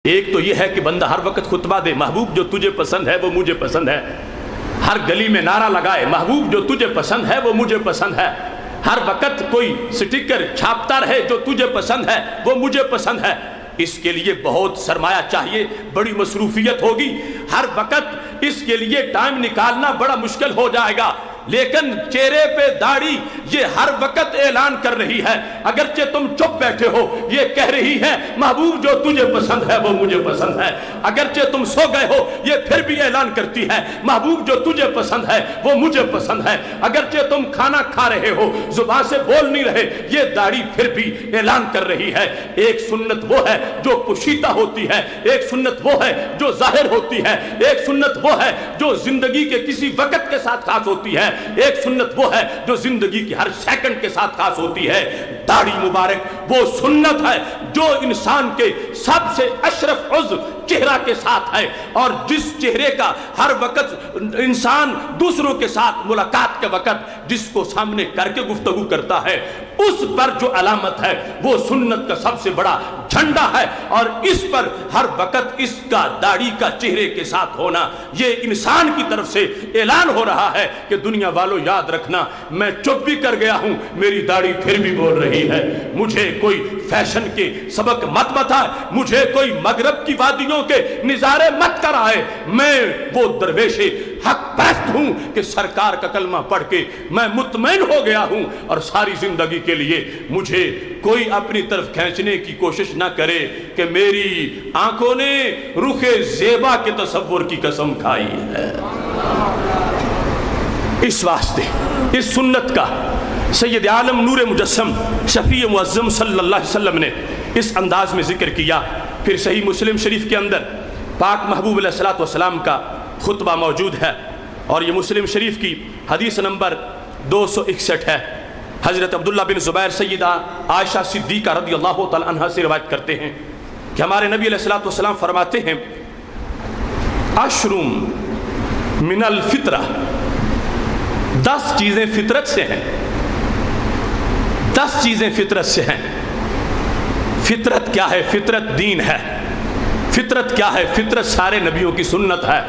ایک تو یہ ہے کہ بندہ ہر وقت خطبہ دے، محبوب جو تجھے پسند ہے وہ مجھے پسند ہے، ہر گلی میں نعرہ لگائے، محبوب جو تجھے پسند ہے وہ مجھے پسند ہے، ہر وقت کوئی سٹیکر چھاپتا رہے جو تجھے پسند ہے وہ مجھے پسند ہے۔ اس کے لیے بہت سرمایہ چاہیے، بڑی مصروفیت ہوگی، ہر وقت اس کے لیے ٹائم نکالنا بڑا مشکل ہو جائے گا، لیکن چہرے پہ داڑھی یہ ہر وقت اعلان کر رہی ہے، اگرچہ تم چپ بیٹھے ہو یہ کہہ رہی ہے محبوب جو تجھے پسند ہے وہ مجھے پسند ہے، اگرچہ تم سو گئے ہو یہ پھر بھی اعلان کرتی ہے محبوب جو تجھے پسند ہے وہ مجھے پسند ہے، اگرچہ تم کھانا کھا رہے ہو زبان سے بول نہیں رہے یہ داڑھی پھر بھی اعلان کر رہی ہے۔ ایک سنت وہ ہے جو پوشیدہ ہوتی ہے، ایک سنت وہ ہے جو ظاہر ہوتی ہے، ایک سنت وہ ہے جو زندگی کے کسی وقت کے ساتھ خاص ہوتی ہے، ایک سنت وہ ہے جو زندگی کی ہر سیکنڈ کے ساتھ خاص ہوتی ہے۔ داڑھی مبارک وہ سنت ہے جو انسان کے سب سے اشرف عضو چہرہ کے ساتھ ہے، اور جس چہرے کا ہر وقت انسان دوسروں کے ساتھ ملاقات کے وقت جس کو سامنے کر کے گفتگو کرتا ہے اس پر جو علامت ہے وہ سنت کا سب سے بڑا جھنڈا ہے، اور اس پر ہر وقت اس کا داڑھی کا چہرے کے ساتھ ہونا یہ انسان کی طرف سے اعلان ہو رہا ہے کہ دنیا والوں یاد رکھنا میں چپ بھی کر گیا ہوں میری داڑھی پھر بھی بول رہی ہے، مجھے کوئی فیشن کے سبق مت بتائے، مجھے کوئی مغرب کی وادیوں کے نظارے مت کرائے، میں وہ درویش حق پرست ہوں کہ سرکار کا کلمہ پڑھ کے میں مطمئن ہو گیا ہوں، اور ساری زندگی کے لیے مجھے کوئی اپنی طرف کھینچنے کی کوشش نہ کرے کہ میری آنکھوں نے رخ زیبا کے تصور کی قسم کھائی ہے۔ اس واسطے اس سنت کا سید عالم نور مجسم شفیع معظم صلی اللہ علیہ وسلم نے اس انداز میں ذکر کیا۔ پھر صحیح مسلم شریف کے اندر پاک محبوب علیہ الصلوۃ والسلام کا خطبہ موجود ہے، اور یہ مسلم شریف کی حدیث نمبر 261 ہے۔ حضرت عبداللہ بن زبیر سیدہ عائشہ صدیقہ رضی اللہ تعالی عنہ سے روایت کرتے ہیں کہ ہمارے نبی علیہ الصلوۃ والسلام فرماتے ہیں عشرم من الفطرہ، 10 چیزیں فطرت سے ہیں، 10 چیزیں فطرت سے ہیں۔ فطرت کیا ہے؟ فطرت دین ہے۔ فطرت کیا ہے؟ فطرت سارے نبیوں کی سنت ہے۔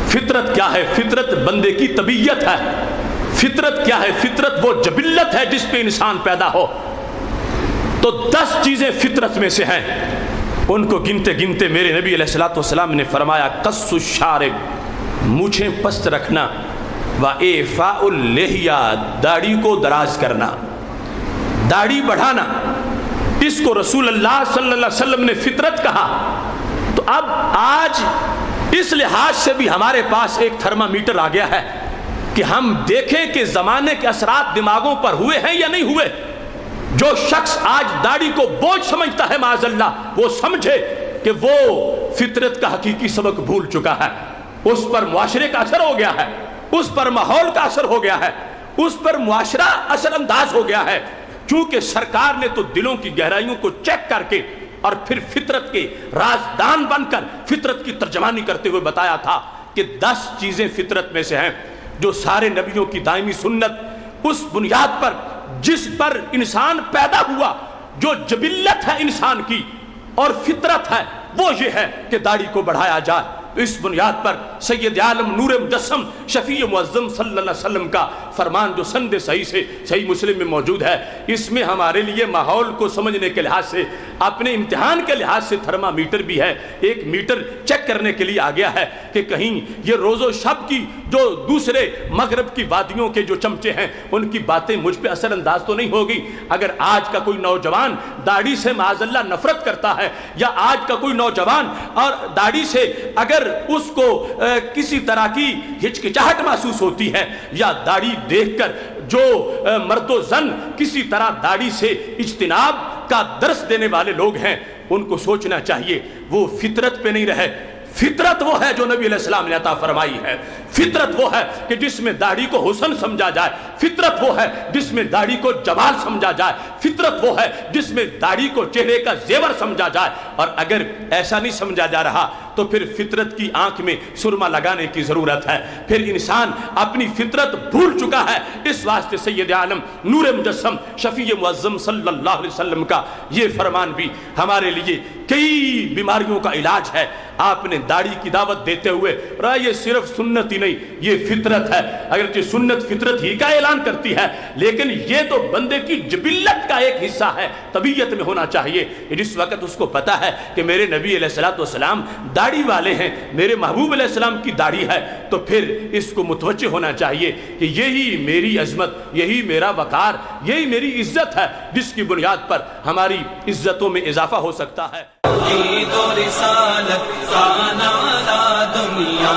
فطرت کیا ہے؟ فطرت بندے کی طبیعت ہے۔ فطرت کیا ہے؟ فطرت وہ جبلت ہے جس پہ انسان پیدا ہو۔ تو 10 چیزیں فطرت میں سے ہیں، ان کو گنتے گنتے میرے نبی علیہ الصلوۃ والسلام نے فرمایا قص الشارب، مونچھیں پست رکھنا، وَإِعْفَاءُ اللِّحْيَةِ، داڑھی کو دراز کرنا، داڑھی بڑھانا، اس کو رسول اللہ صلی اللہ علیہ وسلم نے فطرت کہا۔ تو اب آج اس لحاظ سے بھی ہمارے پاس ایک تھرمامیٹر آ گیا ہے کہ ہم دیکھیں کہ زمانے کے اثرات دماغوں پر ہوئے ہیں یا نہیں ہوئے۔ جو شخص آج داڑھی کو بوجھ سمجھتا ہے معاذ اللہ، وہ سمجھے کہ وہ فطرت کا حقیقی سبق بھول چکا ہے، اس پر معاشرے کا اثر ہو گیا ہے، اس پر ماحول کا اثر ہو گیا ہے، اس پر معاشرہ اثر انداز ہو گیا ہے، چونکہ سرکار نے تو دلوں کی گہرائیوں کو چیک کر کے اور پھر فطرت کے رازدان بن کر فطرت کی ترجمانی کرتے ہوئے بتایا تھا کہ 10 چیزیں فطرت میں سے ہیں جو سارے نبیوں کی دائمی سنت، اس بنیاد پر جس پر انسان پیدا ہوا، جو جبلت ہے انسان کی اور فطرت ہے، وہ یہ ہے کہ داڑھی کو بڑھایا جائے۔ اس بنیاد پر سید عالم نور مجسم شفیع معظم صلی اللہ علیہ وسلم کا فرمان جو سند صحیح سے صحیح مسلم میں موجود ہے، اس میں ہمارے لیے ماحول کو سمجھنے کے لحاظ سے، اپنے امتحان کے لحاظ سے تھرمامیٹر بھی ہے، ایک میٹر چیک کرنے کے لیے آ گیا ہے کہ کہیں یہ روز و شب کی جو دوسرے مغرب کی وادیوں کے جو چمچے ہیں ان کی باتیں مجھ پہ اثر انداز تو نہیں ہوگی۔ اگر آج کا کوئی نوجوان داڑھی سے معاذ اللہ نفرت کرتا ہے، یا آج کا کوئی نوجوان اور داڑھی سے اگر اس کو کسی طرح کی ہچکچاہٹ محسوس ہوتی ہے، یا داڑھی دیکھ کر جو مرد و زن کسی طرح داڑھی سے اجتناب کا درس دینے والے لوگ ہیں، ان کو سوچنا چاہیے وہ فطرت پہ نہیں رہے۔ فطرت وہ ہے جو نبی علیہ السلام نے عطا فرمائی ہے، فطرت وہ ہے کہ جس میں داڑھی کو حسن سمجھا جائے، فطرت وہ ہے جس میں داڑھی کو جمال سمجھا جائے، فطرت وہ ہے جس میں داڑھی کو چہرے کا زیور سمجھا جائے، اور اگر ایسا نہیں سمجھا جا رہا تو تو پھر فطرت کی آنکھ میں سرما لگانے کی ضرورت ہے. پھر انسان اپنی فطرت بھول چکا ہے. اس واسطے سید عالم نور مجسم شفیع معظم صلی اللہ علیہ وسلم کا یہ فرمان بھی ہمارے لیے کئی بیماریوں کا علاج ہے. آپ نے داڑھی کی دعوت دیتے ہوئے یہ صرف سنت ہی نہیں، یہ فطرت ہے. اگرچہ سنت فطرت ہی کا اعلان کرتی ہے، لیکن یہ تو بندے کی جبلت کا ایک حصہ ہے، طبیعت میں ہونا چاہیے. جس وقت اس کو پتا ہے کہ میرے نبی علیہ السلام داڑھی والے ہیں، میرے محبوب علیہ السلام کی داڑھی ہے، تو پھر اس کو متوجہ ہونا چاہیے کہ یہی میری عظمت، یہی میرا وقار، یہی میری عزت ہے، جس کی بنیاد پر ہماری عزتوں میں اضافہ ہو سکتا ہے. عید و رسالت کا نعرہ دنیا